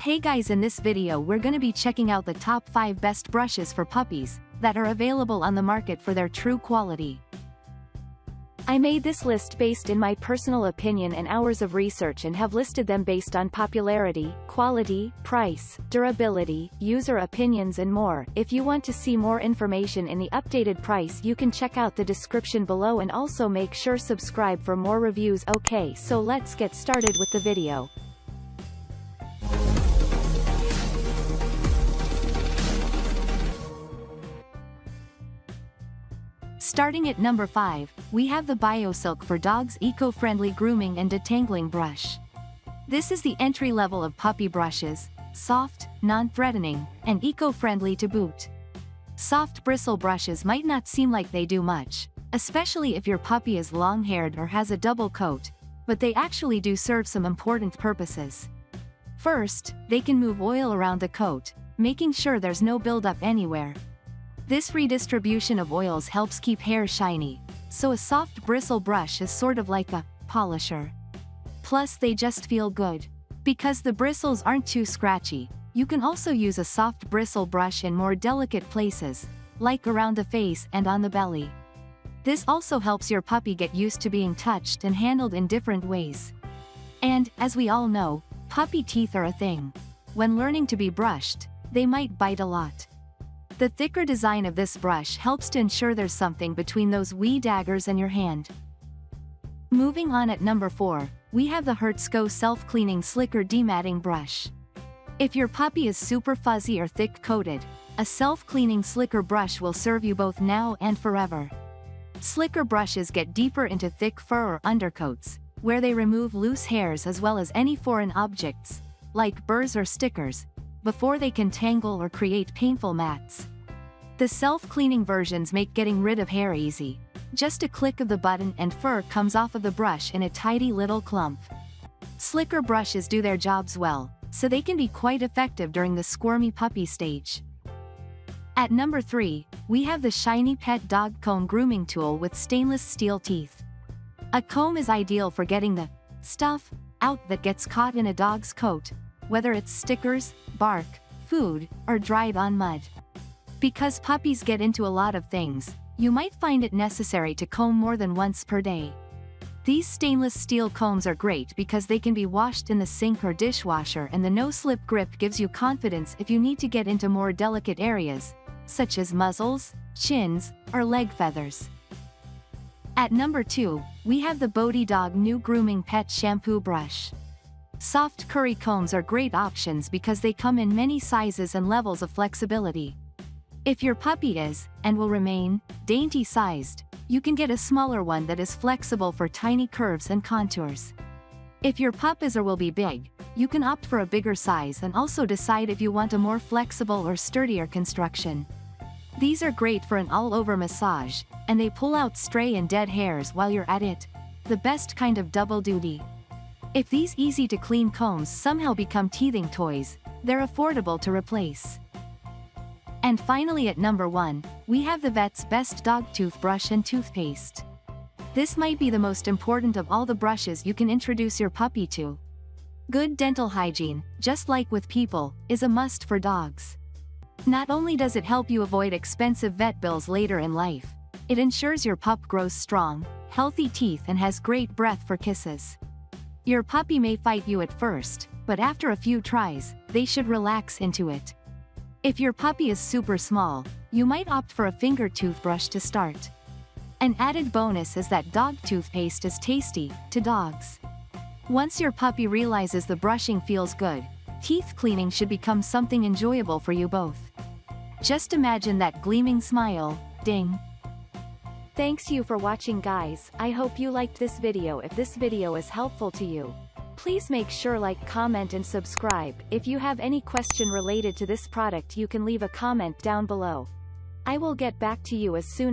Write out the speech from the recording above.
Hey guys, in this video we're gonna be checking out the top 5 best brushes for puppies that are available on the market for their true quality. I made this list based in my personal opinion and hours of research and have listed them based on popularity, quality, price, durability, user opinions and more. If you want to see more information in the updated price, you can check out the description below and also make sure subscribe for more reviews. Okay, so let's get started with the video. Starting at number 5, we have the BioSilk for Dogs eco-friendly grooming and detangling brush. This is the entry level of puppy brushes, soft, non-threatening, and eco-friendly to boot. Soft bristle brushes might not seem like they do much, especially if your puppy is long-haired or has a double coat, but they actually do serve some important purposes. First, they can move oil around the coat, making sure there's no buildup anywhere. This redistribution of oils helps keep hair shiny, so a soft bristle brush is sort of like a polisher. Plus they just feel good. Because the bristles aren't too scratchy, you can also use a soft bristle brush in more delicate places, like around the face and on the belly. This also helps your puppy get used to being touched and handled in different ways. And, as we all know, puppy teeth are a thing. When learning to be brushed, they might bite a lot. The thicker design of this brush helps to ensure there's something between those wee daggers and your hand. Moving on at number 4, we have the Hertzco Self-Cleaning Slicker Dematting Brush. If your puppy is super fuzzy or thick-coated, a self-cleaning slicker brush will serve you both now and forever. Slicker brushes get deeper into thick fur or undercoats, where they remove loose hairs as well as any foreign objects, like burrs or stickers, before they can tangle or create painful mats. The self-cleaning versions make getting rid of hair easy. Just a click of the button and fur comes off of the brush in a tidy little clump. Slicker brushes do their jobs well, so they can be quite effective during the squirmy puppy stage. At number 3, we have the Shiny Pet Dog Comb Grooming Tool with stainless steel teeth. A comb is ideal for getting the stuff out that gets caught in a dog's coat, whether it's stickers, bark, food, or dried-on mud. Because puppies get into a lot of things, you might find it necessary to comb more than once per day. These stainless steel combs are great because they can be washed in the sink or dishwasher, and the no-slip grip gives you confidence if you need to get into more delicate areas, such as muzzles, chins, or leg feathers. At number 2, we have the Bodhi Dog New Grooming Pet Shampoo Brush. Soft curry combs are great options because they come in many sizes and levels of flexibility. If your puppy is, and will remain, dainty-sized, you can get a smaller one that is flexible for tiny curves and contours. If your pup is or will be big, you can opt for a bigger size and also decide if you want a more flexible or sturdier construction. These are great for an all-over massage, and they pull out stray and dead hairs while you're at it. The best kind of double duty. If these easy-to-clean combs somehow become teething toys, they're affordable to replace. And finally at number 1, we have the Vet's Best Dog Toothbrush and Toothpaste. This might be the most important of all the brushes you can introduce your puppy to. Good dental hygiene, just like with people, is a must for dogs. Not only does it help you avoid expensive vet bills later in life, it ensures your pup grows strong, healthy teeth and has great breath for kisses. Your puppy may fight you at first, but after a few tries, they should relax into it. If your puppy is super small, you might opt for a finger toothbrush to start. An added bonus is that dog toothpaste is tasty to dogs. Once your puppy realizes the brushing feels good, teeth cleaning should become something enjoyable for you both. Just imagine that gleaming smile, ding. Thanks you for watching guys. I hope you liked this video. If this video is helpful to you, please make sure like, comment and subscribe. If you have any question related to this product, you can leave a comment down below. I will get back to you as soon